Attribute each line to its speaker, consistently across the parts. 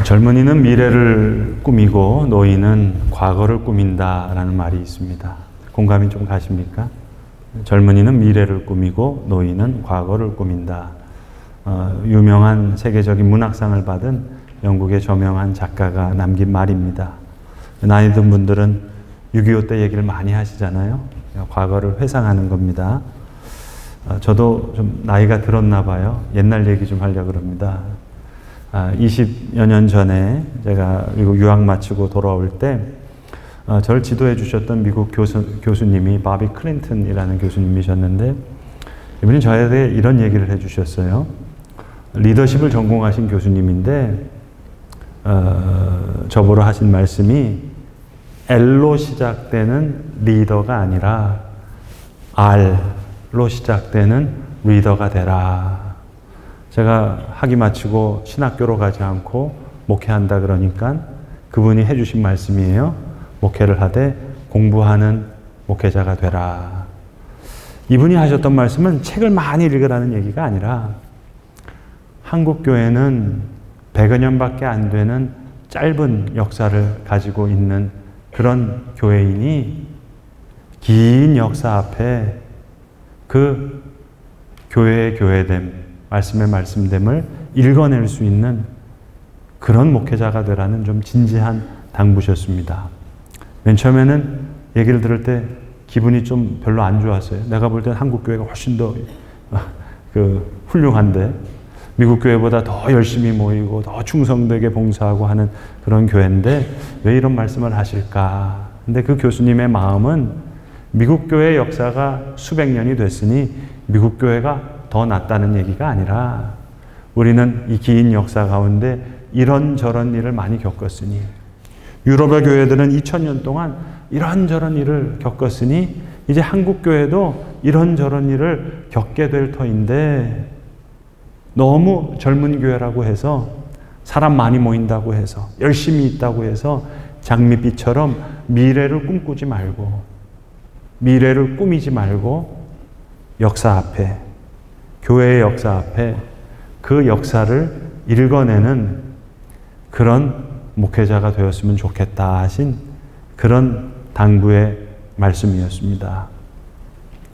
Speaker 1: 젊은이는 미래를 꾸미고 노인은 과거를 꾸민다라는 말이 있습니다. 공감이 좀 가십니까? 젊은이는 미래를 꾸미고 노인은 과거를 꾸민다. 유명한 세계적인 문학상을 받은 영국의 저명한 작가가 남긴 말입니다. 나이 든 분들은 6.25 때 얘기를 많이 하시잖아요. 과거를 회상하는 겁니다. 저도 좀 나이가 들었나 봐요. 옛날 얘기 좀 하려고 그럽니다. 20여 년 전에 제가 미국 유학 마치고 돌아올 때 저를 지도해 주셨던 미국 교수님이 바비 클린턴이라는 교수님이셨는데, 이분이 저에게 이런 얘기를 해 주셨어요. 리더십을 전공하신 교수님인데 저보러 하신 말씀이 L로 시작되는 리더가 아니라 R로 시작되는 리더가 되라. 제가 학위 마치고 신학교로 가지 않고 목회한다 그러니까 그분이 해주신 말씀이에요. 목회를 하되 공부하는 목회자가 되라. 이분이 하셨던 말씀은 책을 많이 읽으라는 얘기가 아니라 한국 교회는 100여 년밖에 안 되는 짧은 역사를 가지고 있는 그런 교회이니 긴 역사 앞에 그 교회의 교회됨, 말씀의 말씀됨을 읽어낼 수 있는 그런 목회자가 되라는 좀 진지한 당부셨습니다. 맨 처음에는 얘기를 들을 때 기분이 좀 별로 안 좋았어요. 내가 볼 때는 한국 교회가 훨씬 더 훌륭한데 미국 교회보다 더 열심히 모이고 더 충성되게 봉사하고 하는 그런 교회인데 왜 이런 말씀을 하실까? 근데 그 교수님의 마음은 미국 교회의 역사가 수백 년이 됐으니 미국 교회가 더 낫다는 얘기가 아니라 우리는 이 긴 역사 가운데 이런저런 일을 많이 겪었으니, 유럽의 교회들은 2000년 동안 이런저런 일을 겪었으니 이제 한국 교회도 이런저런 일을 겪게 될 터인데, 너무 젊은 교회라고 해서 사람 많이 모인다고 해서 열심히 있다고 해서 장밋빛처럼 미래를 꿈꾸지 말고 미래를 꾸미지 말고 역사 앞에, 교회의 역사 앞에 그 역사를 읽어내는 그런 목회자가 되었으면 좋겠다 하신 그런 당부의 말씀이었습니다.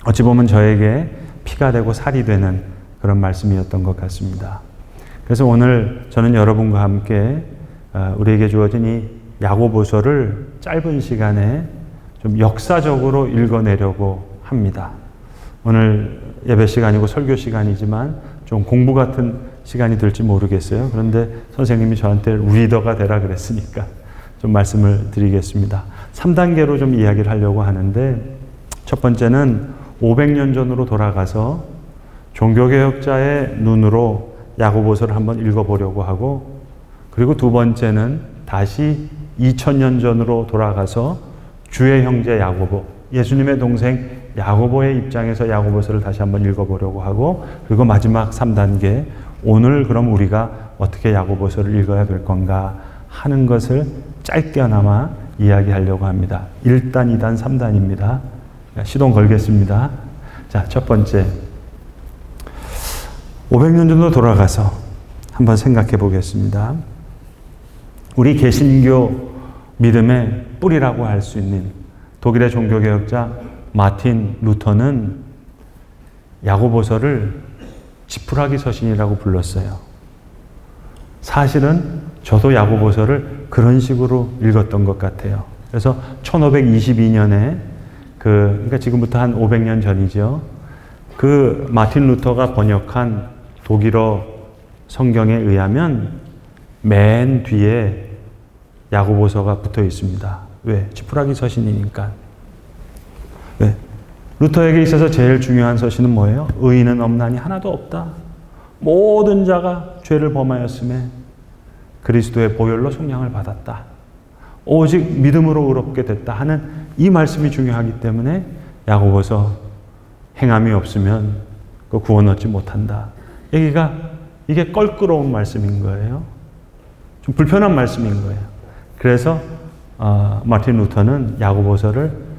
Speaker 1: 어찌 보면 저에게 피가 되고 살이 되는 그런 말씀이었던 것 같습니다. 그래서 오늘 저는 여러분과 함께 우리에게 주어진 이 야고보서를 짧은 시간에 좀 역사적으로 읽어내려고 합니다. 오늘 예배 시간이고 설교 시간이지만 좀 공부 같은 시간이 될지 모르겠어요. 그런데 선생님이 저한테 리더가 되라 그랬으니까 좀 말씀을 드리겠습니다. 3단계로 좀 이야기를 하려고 하는데, 첫 번째는 500년 전으로 돌아가서 종교개혁자의 눈으로 야고보서를 한번 읽어보려고 하고, 그리고 두 번째는 다시 2000년 전으로 돌아가서 주의 형제 야고보, 예수님의 동생 야고보의 입장에서 야고보서를 다시 한번 읽어보려고 하고, 그리고 마지막 3단계, 오늘 그럼 우리가 어떻게 야고보서를 읽어야 될 건가 하는 것을 짧게나마 이야기하려고 합니다. 1단, 2단, 3단입니다. 시동 걸겠습니다. 자, 첫 번째, 500년 전으로 돌아가서 한번 생각해 보겠습니다. 우리 개신교 믿음의 뿌리라고 할 수 있는 독일의 종교개혁자 마틴 루터는 야고보서를 지푸라기 서신이라고 불렀어요. 사실은 저도 야고보서를 그런 식으로 읽었던 것 같아요. 그래서 1522년에 그러니까 지금부터 한 500년 전이죠. 그 마틴 루터가 번역한 독일어 성경에 의하면 맨 뒤에 야고보서가 붙어 있습니다. 왜? 지푸라기 서신이니까. 왜? 루터에게 있어서 제일 중요한 서신은 뭐예요? 의인은 없나니 하나도 없다. 모든 자가 죄를 범하였음에 그리스도의 보혈로 속량을 받았다. 오직 믿음으로 의롭게 됐다 하는 이 말씀이 중요하기 때문에 야고보서 행함이 없으면 그 구원 얻지 못한다. 이게 껄끄러운 말씀인 거예요. 좀 불편한 말씀인 거예요. 그래서 마틴 루터는 야고보서를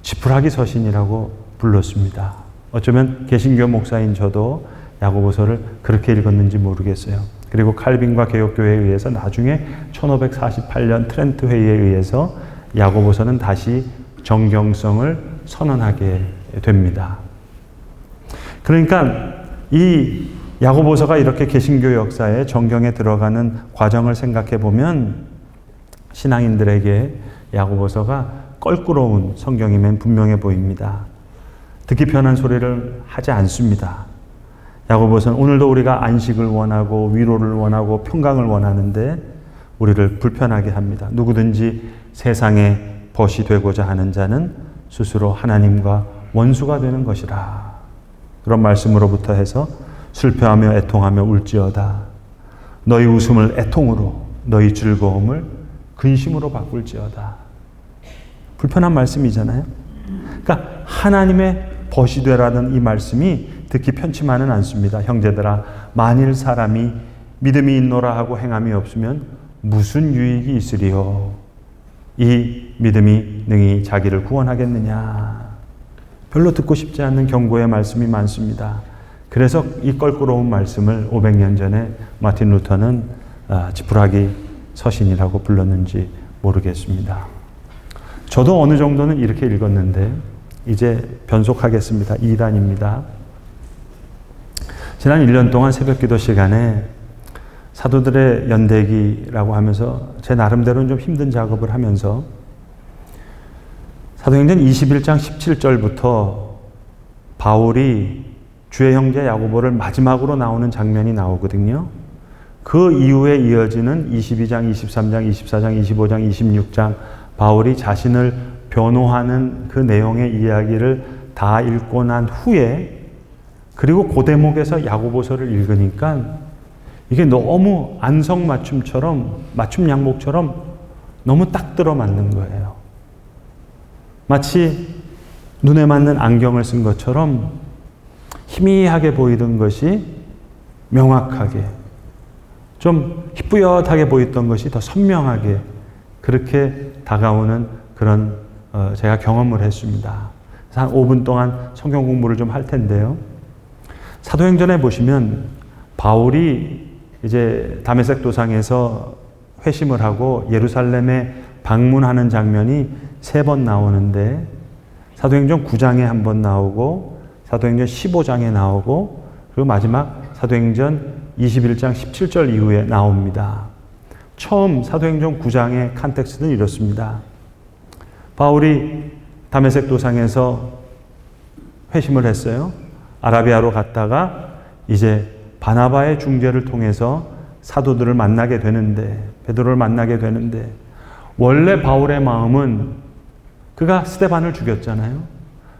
Speaker 1: 지푸라기 서신이라고 불렀습니다. 어쩌면 개신교 목사인 저도 야고보서를 그렇게 읽었는지 모르겠어요. 그리고 칼빈과 개혁교회에 의해서 나중에 1548년 트렌트 회의에 의해서 야고보서는 다시 정경성을 선언하게 됩니다. 그러니까 이 야고보서가 이렇게 개신교 역사에 정경에 들어가는 과정을 생각해 보면 신앙인들에게 야고보서가 껄끄러운 성경임은 분명해 보입니다. 듣기 편한 소리를 하지 않습니다. 야고보서는 오늘도 우리가 안식을 원하고 위로를 원하고 평강을 원하는데 우리를 불편하게 합니다. 누구든지 세상의 벗이 되고자 하는 자는 스스로 하나님과 원수가 되는 것이라. 그런 말씀으로부터 해서 슬퍼하며 애통하며 울지어다. 너희 웃음을 애통으로, 너희 즐거움을 근심으로 바꿀지어다. 불편한 말씀이잖아요. 그러니까 하나님의 벗이 되라는 이 말씀이 듣기 편치만은 않습니다. 형제들아, 만일 사람이 믿음이 있노라 하고 행함이 없으면 무슨 유익이 있으리요? 이 믿음이 능히 자기를 구원하겠느냐? 별로 듣고 싶지 않는 경고의 말씀이 많습니다. 그래서 이 껄끄러운 말씀을 500년 전에 마틴 루터는 지푸라기 서신이라고 불렀는지 모르겠습니다. 저도 어느 정도는 이렇게 읽었는데 이제 변속하겠습니다. 2단입니다. 지난 1년 동안 새벽기도 시간에 사도들의 연대기라고 하면서 제 나름대로는 좀 힘든 작업을 하면서 사도행전 21장 17절부터 바울이 주의 형제 야고보를 마지막으로 나오는 장면이 나오거든요. 그 이후에 이어지는 22장, 23장, 24장, 25장, 26장 바울이 자신을 변호하는 그 내용의 이야기를 다 읽고 난 후에 그리고 그 대목에서 야고보서를 읽으니까 이게 너무 안성맞춤처럼 맞춤 양복처럼 너무 딱 들어맞는 거예요. 마치 눈에 맞는 안경을 쓴 것처럼 희미하게 보이던 것이 명확하게 좀 희뿌옇하게 보였던 것이 더 선명하게 그렇게 다가오는 그런 제가 경험을 했습니다. 그래서 한 5분 동안 성경 공부를 좀 할 텐데요. 사도행전에 보시면 바울이 이제 다메섹 도상에서 회심을 하고 예루살렘에 방문하는 장면이 3번 나오는데 사도행전 9장에 한 번 나오고 사도행전 15장에 나오고 그리고 마지막 사도행전 21장 17절 이후에 나옵니다. 처음 사도행전 9장의 컨텍스트는 이렇습니다. 바울이 다메섹 도상에서 회심을 했어요. 아라비아로 갔다가 이제 바나바의 중재를 통해서 사도들을 만나게 되는데 베드로를 만나게 되는데 원래 바울의 마음은 그가 스데반을 죽였잖아요.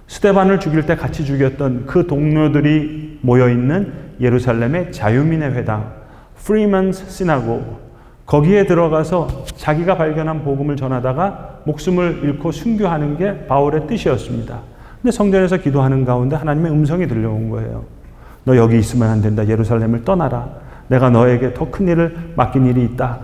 Speaker 1: 스데반을 죽일 때 같이 죽였던 그 동료들이 모여있는 예루살렘의 자유민의 회당 Freemen's Synagogue 거기에 들어가서 자기가 발견한 복음을 전하다가 목숨을 잃고 순교하는 게 바울의 뜻이었습니다. 근데 성전에서 기도하는 가운데 하나님의 음성이 들려온 거예요. 너 여기 있으면 안 된다. 예루살렘을 떠나라. 내가 너에게 더 큰 일을 맡긴 일이 있다.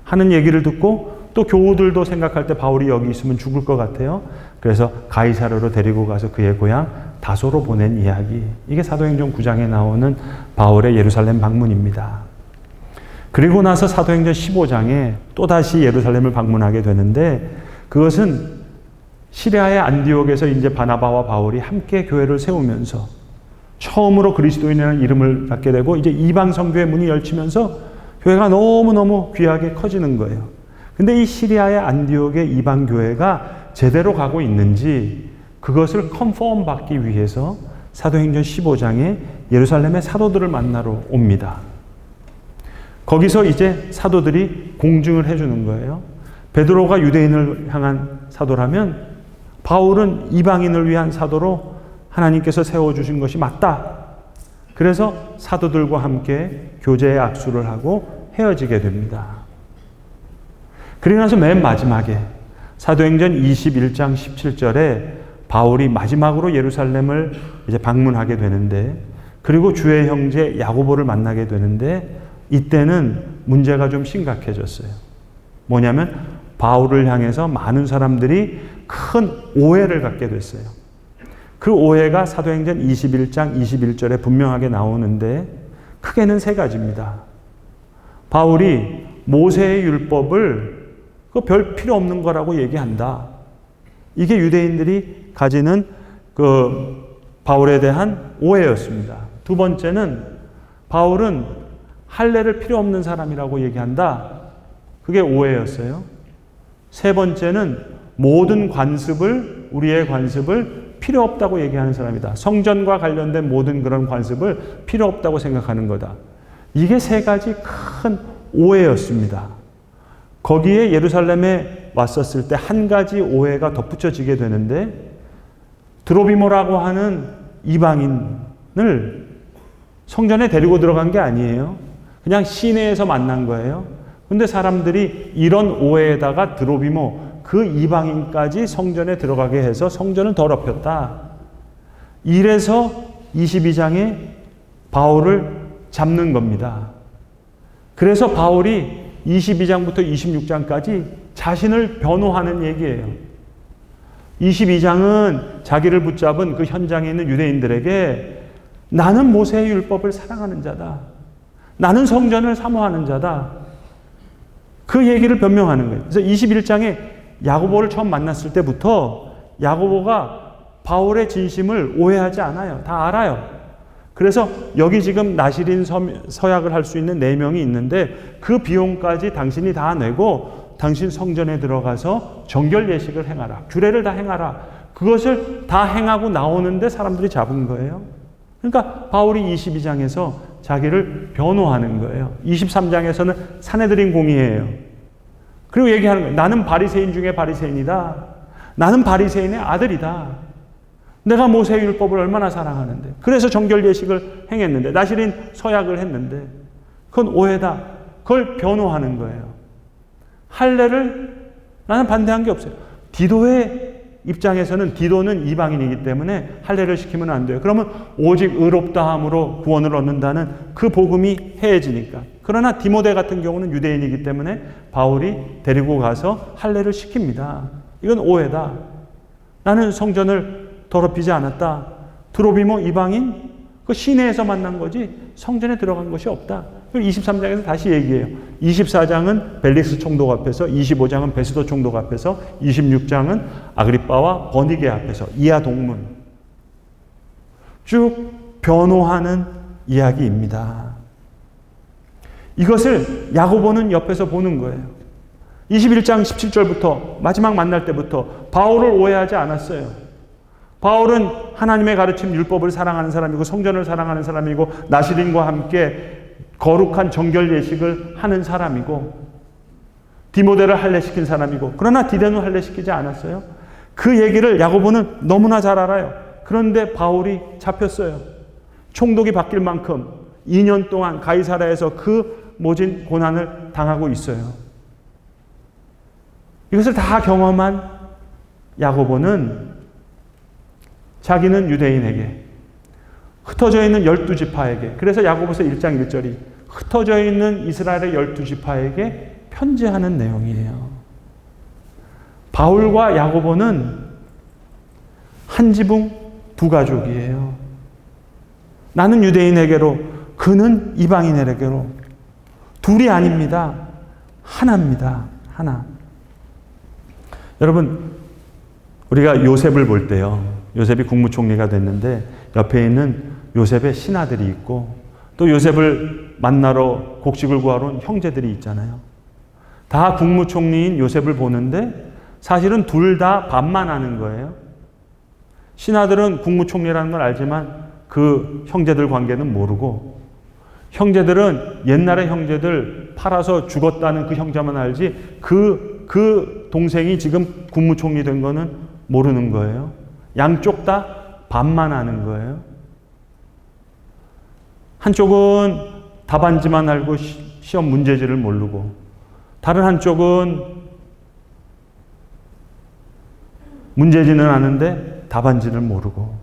Speaker 1: 하는 얘기를 듣고 또 교우들도 생각할 때 바울이 여기 있으면 죽을 것 같아요. 그래서 가이사르로 데리고 가서 그의 고향 다소로 보낸 이야기. 이게 사도행전 9장에 나오는 바울의 예루살렘 방문입니다. 그리고 나서 사도행전 15장에 또다시 예루살렘을 방문하게 되는데 그것은 시리아의 안디옥에서 이제 바나바와 바울이 함께 교회를 세우면서 처음으로 그리스도인이라는 이름을 갖게 되고 이제 이방 선교의 문이 열리면서 교회가 너무너무 귀하게 커지는 거예요. 근데 이 시리아의 안디옥의 이방 교회가 제대로 가고 있는지 그것을 컨펌 받기 위해서 사도행전 15장에 예루살렘의 사도들을 만나러 옵니다. 거기서 이제 사도들이 공증을 해주는 거예요. 베드로가 유대인을 향한 사도라면 바울은 이방인을 위한 사도로 하나님께서 세워주신 것이 맞다. 그래서 사도들과 함께 교제의 악수를 하고 헤어지게 됩니다. 그리고 나서 맨 마지막에 사도행전 21장 17절에 바울이 마지막으로 예루살렘을 이제 방문하게 되는데 그리고 주의 형제 야고보를 만나게 되는데 이때는 문제가 좀 심각해졌어요. 뭐냐면 바울을 향해서 많은 사람들이 큰 오해를 갖게 됐어요. 그 오해가 사도행전 21장 21절에 분명하게 나오는데 크게는 3가지입니다. 바울이 모세의 율법을 별 필요 없는 거라고 얘기한다. 이게 유대인들이 가지는 바울에 대한 오해였습니다. 두 번째는 바울은 할례를 필요 없는 사람이라고 얘기한다. 그게 오해였어요. 세 번째는 모든 우리의 관습을 필요 없다고 얘기하는 사람이다. 성전과 관련된 모든 그런 관습을 필요 없다고 생각하는 거다. 이게 세 가지 큰 오해였습니다. 거기에 예루살렘에 왔었을 때 한 가지 오해가 덧붙여지게 되는데, 드로비모라고 하는 이방인을 성전에 데리고 들어간 게 아니에요. 그냥 시내에서 만난 거예요. 근데 사람들이 이런 오해에다가 드로비모, 그 이방인까지 성전에 들어가게 해서 성전을 더럽혔다. 이래서 22장에 바울을 잡는 겁니다. 그래서 바울이 22장부터 26장까지 자신을 변호하는 얘기예요. 22장은 자기를 붙잡은 그 현장에 있는 유대인들에게 나는 모세의 율법을 사랑하는 자다. 나는 성전을 사모하는 자다. 그 얘기를 변명하는 거예요. 그래서 21장에 야고보를 처음 만났을 때부터 야고보가 바울의 진심을 오해하지 않아요. 다 알아요. 그래서 여기 지금 나시린 서약을 할 수 있는 4명이 있는데 그 비용까지 당신이 다 내고 당신 성전에 들어가서 정결 예식을 행하라. 규례를 다 행하라. 그것을 다 행하고 나오는데 사람들이 잡은 거예요. 그러니까 바울이 22장에서 자기를 변호하는 거예요. 23장에서는 사내들인 공의예요. 그리고 얘기하는 거예요. 나는 바리새인 중에 바리새인이다. 나는 바리새인의 아들이다. 내가 모세의 율법을 얼마나 사랑하는데. 그래서 정결 예식을 행했는데, 나시린 서약을 했는데, 그건 오해다. 그걸 변호하는 거예요. 할례를 나는 반대한 게 없어요. 디도의 입장에서는 디도는 이방인이기 때문에 할례를 시키면 안 돼요. 그러면 오직 의롭다함으로 구원을 얻는다는 그 복음이 해해지니까. 그러나 디모데 같은 경우는 유대인이기 때문에 바울이 데리고 가서 할례를 시킵니다. 이건 오해다. 나는 성전을 더럽히지 않았다. 드로비모 이방인? 그 시내에서 만난 거지 성전에 들어간 것이 없다. 23장에서 다시 얘기해요. 24장은 벨릭스 총독 앞에서, 25장은 베스도 총독 앞에서, 26장은 아그리빠와 버니게 앞에서 이하 동문. 쭉 변호하는 이야기입니다. 이것을 야고보는 옆에서 보는 거예요. 21장 17절부터 마지막 만날 때부터 바울을 오해하지 않았어요. 바울은 하나님의 가르침 율법을 사랑하는 사람이고 성전을 사랑하는 사람이고 나시린과 함께 거룩한 정결 예식을 하는 사람이고 디모데를 할례시킨 사람이고, 그러나 디데는 할례시키지 않았어요. 그 얘기를 야고보는 너무나 잘 알아요. 그런데 바울이 잡혔어요. 총독이 바뀔 만큼 2년 동안 가이사랴에서 그 모진 고난을 당하고 있어요. 이것을 다 경험한 야고보는 자기는 유대인에게, 흩어져 있는 12지파에게, 그래서 야고보서 1장 1절이 흩어져 있는 이스라엘의 12지파에게 편지하는 내용이에요. 바울과 야고보는 한 지붕 두 가족이에요. 나는 유대인에게로, 그는 이방인에게로. 둘이 아닙니다. 하나입니다. 하나. 여러분, 우리가 요셉을 볼 때요, 요셉이 국무총리가 됐는데 옆에 있는 요셉의 신하들이 있고 또 요셉을 만나러 곡식을 구하러 온 형제들이 있잖아요. 다 국무총리인 요셉을 보는데 사실은 둘 다 반만하는 거예요. 신하들은 국무총리라는 걸 알지만 그 형제들 관계는 모르고, 형제들은 옛날의 형제들 팔아서 죽었다는 그 형제만 알지 그 동생이 지금 국무총리 된 거는 모르는 거예요. 양쪽 다 반만하는 거예요. 한쪽은 답안지만 알고 시험 문제지를 모르고, 다른 한쪽은 문제지는 아는데 답안지를 모르고.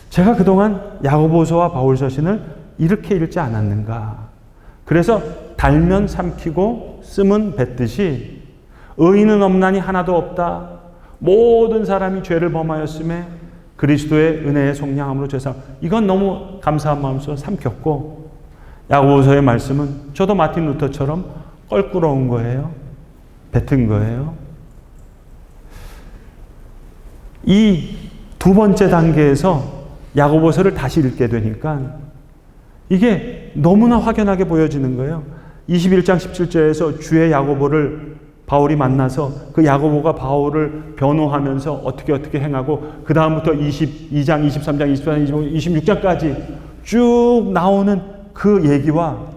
Speaker 1: 제가 그동안 야고보서와 바울서신을 이렇게 읽지 않았는가. 그래서 달면 삼키고 쓰면 뱉듯이 의인은 없나니 하나도 없다. 모든 사람이 죄를 범하였음에 그리스도의 은혜의 속량함으로 죄상. 이건 너무 감사한 마음으로 삼켰고, 야고보서의 말씀은 저도 마틴 루터처럼 껄끄러운 거예요. 뱉은 거예요. 이 두 번째 단계에서 야고보서를 다시 읽게 되니까 이게 너무나 확연하게 보여지는 거예요. 21장 17절에서 주의 야고보를 바울이 만나서 그 야고보가 바울을 변호하면서 어떻게 행하고 그 다음부터 22장, 23장, 24장, 26장까지 쭉 나오는 그 얘기와,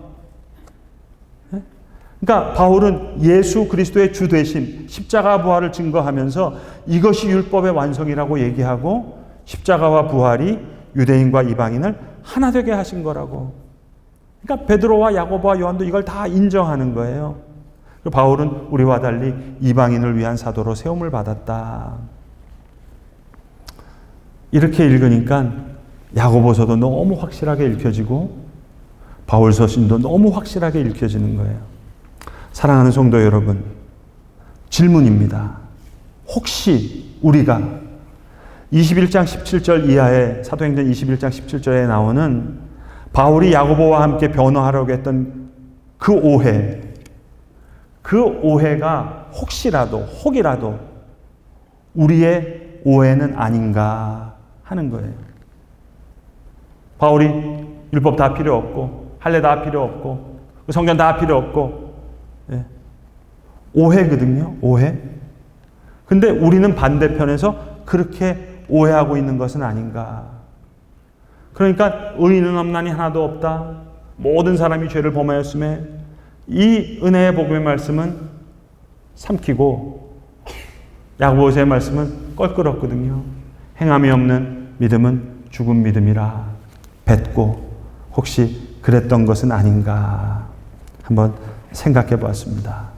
Speaker 1: 그러니까 바울은 예수 그리스도의 주 되심, 십자가 부활을 증거하면서 이것이 율법의 완성이라고 얘기하고 십자가와 부활이 유대인과 이방인을 하나 되게 하신 거라고. 그러니까 베드로와 야고보와 요한도 이걸 다 인정하는 거예요. 바울은 우리와 달리 이방인을 위한 사도로 세움을 받았다. 이렇게 읽으니까 야고보서도 너무 확실하게 읽혀지고 바울 서신도 너무 확실하게 읽혀지는 거예요. 사랑하는 성도 여러분, 질문입니다. 혹시 우리가 21장 17절 이하의 사도행전 21장 17절에 나오는 바울이 야고보와 함께 변호하려고 했던 그 오해가 혹이라도 우리의 오해는 아닌가 하는 거예요. 바울이 율법 다 필요 없고 할례 다 필요 없고 성경 다 필요 없고, 오해거든요. 오해. 근데 우리는 반대편에서 그렇게 오해하고 있는 것은 아닌가. 그러니까 의인은 없나니 하나도 없다. 모든 사람이 죄를 범하였음에 이 은혜의 복음의 말씀은 삼키고 야고보서의 말씀은 껄끄럽거든요. 행함이 없는 믿음은 죽은 믿음이라 뱉고 혹시 그랬던 것은 아닌가 한번 생각해 보았습니다.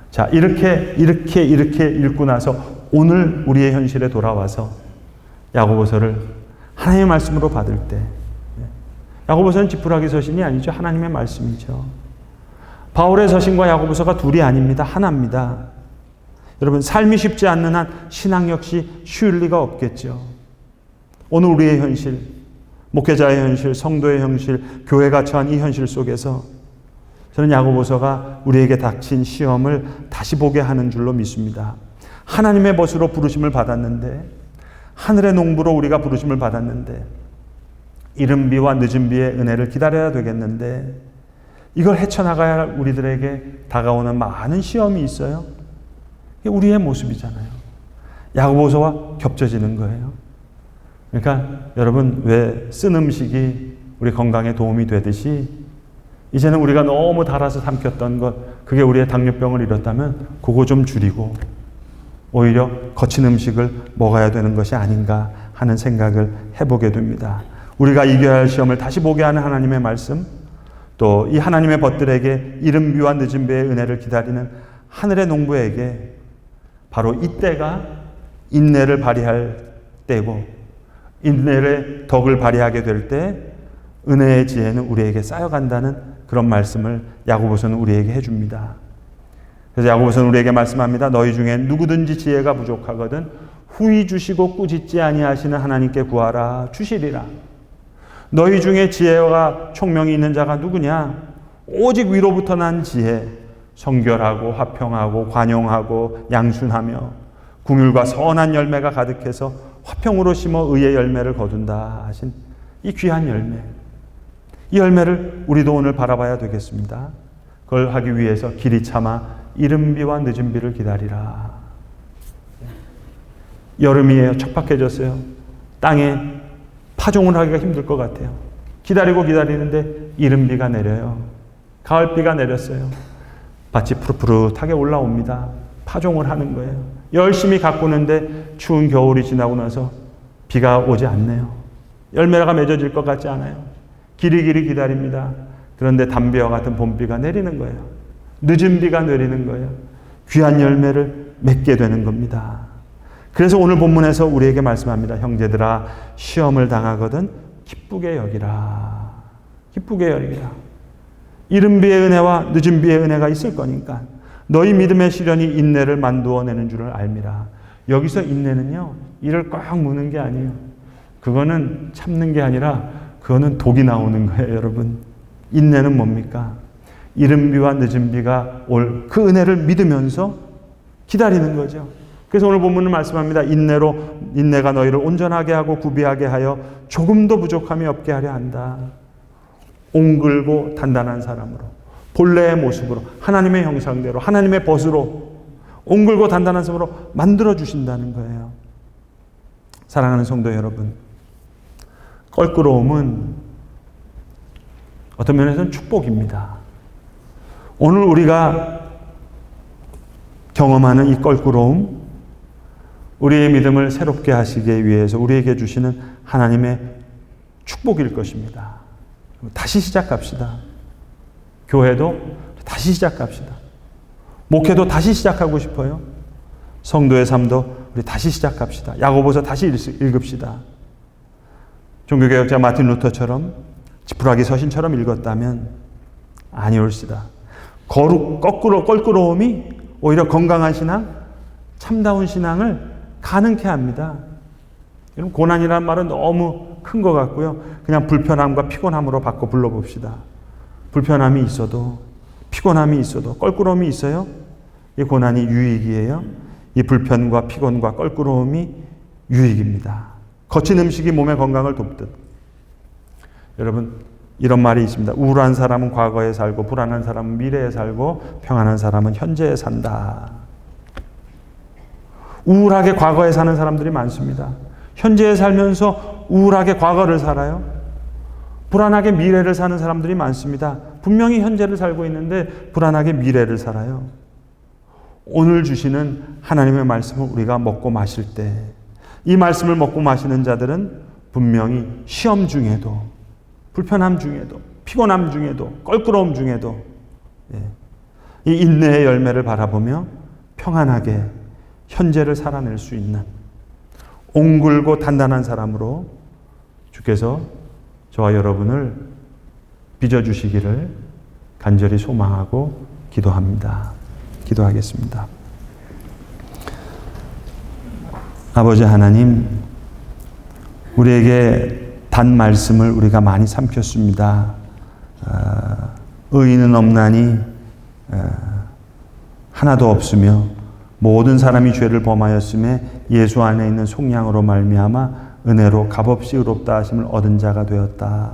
Speaker 1: 자, 이렇게 읽고 나서 오늘 우리의 현실에 돌아와서 야고보서를 하나님의 말씀으로 받을 때, 야고보서는 지푸라기 서신이 아니죠. 하나님의 말씀이죠. 바울의 서신과 야고보서가 둘이 아닙니다. 하나입니다. 여러분, 삶이 쉽지 않는 한 신앙 역시 쉬울 리가 없겠죠. 오늘 우리의 현실, 목회자의 현실, 성도의 현실, 교회가 처한 이 현실 속에서 저는 야고보서가 우리에게 닥친 시험을 다시 보게 하는 줄로 믿습니다. 하나님의 벗으로 부르심을 받았는데, 하늘의 농부로 우리가 부르심을 받았는데, 이른 비와 늦은 비의 은혜를 기다려야 되겠는데, 이걸 헤쳐나가야 할 우리들에게 다가오는 많은 시험이 있어요. 이게 우리의 모습이잖아요. 야고보서와 겹쳐지는 거예요. 그러니까 여러분, 왜 쓴 음식이 우리 건강에 도움이 되듯이 이제는 우리가 너무 달아서 삼켰던 것, 그게 우리의 당뇨병을 일었다면 그거 좀 줄이고 오히려 거친 음식을 먹어야 되는 것이 아닌가 하는 생각을 해보게 됩니다. 우리가 이겨야 할 시험을 다시 보게 하는 하나님의 말씀, 또 이 하나님의 벗들에게 이른 비와 늦은 비의 은혜를 기다리는 하늘의 농부에게 바로 이때가 인내를 발휘할 때고, 인내의 덕을 발휘하게 될 때 은혜의 지혜는 우리에게 쌓여간다는 그런 말씀을 야고보서는 우리에게 해줍니다. 그래서 야고보서는 우리에게 말씀합니다. 너희 중에 누구든지 지혜가 부족하거든 후히 주시고 꾸짖지 아니하시는 하나님께 구하라, 주시리라. 너희 중에 지혜와 총명이 있는 자가 누구냐? 오직 위로부터 난 지혜, 성결하고 화평하고 관용하고 양순하며 궁율과 선한 열매가 가득해서 화평으로 심어 의의 열매를 거둔다 하신 이 귀한 열매, 이 열매를 우리도 오늘 바라봐야 되겠습니다. 그걸 하기 위해서 길이 참아 이른 비와 늦은 비를 기다리라. 여름이에요. 척박해졌어요. 땅에 파종을 하기가 힘들 것 같아요. 기다리는데 이른 비가 내려요. 가을비가 내렸어요. 밭이 푸릇푸릇하게 올라옵니다. 파종을 하는 거예요. 열심히 가꾸는데 추운 겨울이 지나고 나서 비가 오지 않네요. 열매가 맺어질 것 같지 않아요. 길이 기다립니다. 그런데 담비와 같은 봄비가 내리는 거예요. 늦은 비가 내리는 거예요. 귀한 열매를 맺게 되는 겁니다. 그래서 오늘 본문에서 우리에게 말씀합니다. 형제들아, 시험을 당하거든 기쁘게 여기라. 기쁘게 여기라. 이른 비의 은혜와 늦은 비의 은혜가 있을 거니까 너희 믿음의 시련이 인내를 만두어내는 줄을 알미라. 여기서 인내는요, 이를 꽉 무는 게 아니에요. 그거는 참는 게 아니라 그거는 독이 나오는 거예요, 여러분. 인내는 뭡니까? 이른 비와 늦은 비가 올 그 은혜를 믿으면서 기다리는 거죠. 그래서 오늘 본문은 말씀합니다. 인내가 너희를 온전하게 하고 구비하게 하여 조금도 부족함이 없게 하려 한다. 옹글고 단단한 사람으로, 본래의 모습으로, 하나님의 형상대로, 하나님의 벗으로 옹글고 단단한 사람으로 만들어 주신다는 거예요. 사랑하는 성도 여러분, 껄끄러움은 어떤 면에서는 축복입니다. 오늘 우리가 경험하는 이 껄끄러움, 우리의 믿음을 새롭게 하시기 위해서 우리에게 주시는 하나님의 축복일 것입니다. 다시 시작합시다. 교회도 다시 시작합시다. 목회도 다시 시작하고 싶어요. 성도의 삶도 우리 다시 시작합시다. 야고보서 다시 읽읍시다. 종교개혁자 마틴 루터처럼 지푸라기 서신처럼 읽었다면 아니올시다. 껄끄러움이 오히려 건강한 신앙, 참다운 신앙을 가능케 합니다. 여러분, 고난이라는 말은 너무 큰 것 같고요. 그냥 불편함과 피곤함으로 바꿔 불러봅시다. 불편함이 있어도, 피곤함이 있어도, 껄끄러움이 있어요. 이 고난이 유익이에요. 이 불편과 피곤과 껄끄러움이 유익입니다. 거친 음식이 몸의 건강을 돕듯. 여러분, 이런 말이 있습니다. 우울한 사람은 과거에 살고, 불안한 사람은 미래에 살고, 평안한 사람은 현재에 산다. 우울하게 과거에 사는 사람들이 많습니다. 현재에 살면서 우울하게 과거를 살아요. 불안하게 미래를 사는 사람들이 많습니다. 분명히 현재를 살고 있는데 불안하게 미래를 살아요. 오늘 주시는 하나님의 말씀을 우리가 먹고 마실 때, 이 말씀을 먹고 마시는 자들은 분명히 시험 중에도, 불편함 중에도, 피곤함 중에도, 껄끄러움 중에도 이 인내의 열매를 바라보며 평안하게 현재를 살아낼 수 있는 옹글고 단단한 사람으로 주께서 저와 여러분을 빚어주시기를 간절히 소망하고 기도합니다. 기도하겠습니다. 아버지 하나님, 우리에게 단 말씀을 우리가 많이 삼켰습니다. 의인은 없나니 하나도 없으며 모든 사람이 죄를 범하였음에 예수 안에 있는 속량으로 말미암아 은혜로 값없이 의롭다 하심을 얻은 자가 되었다.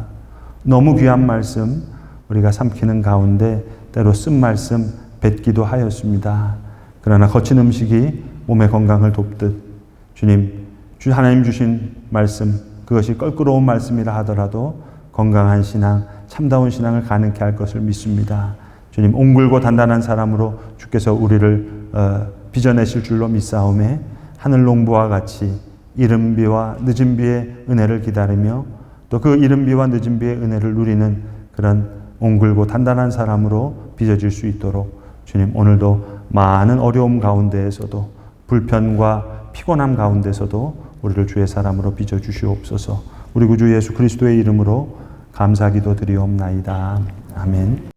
Speaker 1: 너무 귀한 말씀 우리가 삼키는 가운데 때로 쓴 말씀 뱉기도 하였습니다. 그러나 거친 음식이 몸의 건강을 돕듯 주님, 하나님 주신 말씀, 그것이 껄끄러운 말씀이라 하더라도 건강한 신앙, 참다운 신앙을 가능케 할 것을 믿습니다. 주님, 옹글고 단단한 사람으로 주께서 우리를 빚어내실 줄로 믿사오매 하늘 농부와 같이 이른 비와 늦은 비의 은혜를 기다리며 또 그 이른 비와 늦은 비의 은혜를 누리는 그런 옹글고 단단한 사람으로 빚어질 수 있도록 주님, 오늘도 많은 어려움 가운데에서도 불편과 피곤함 가운데서도 우리를 주의 사람으로 빚어주시옵소서. 우리 구주 예수 그리스도의 이름으로 감사기도 드리옵나이다. 아멘.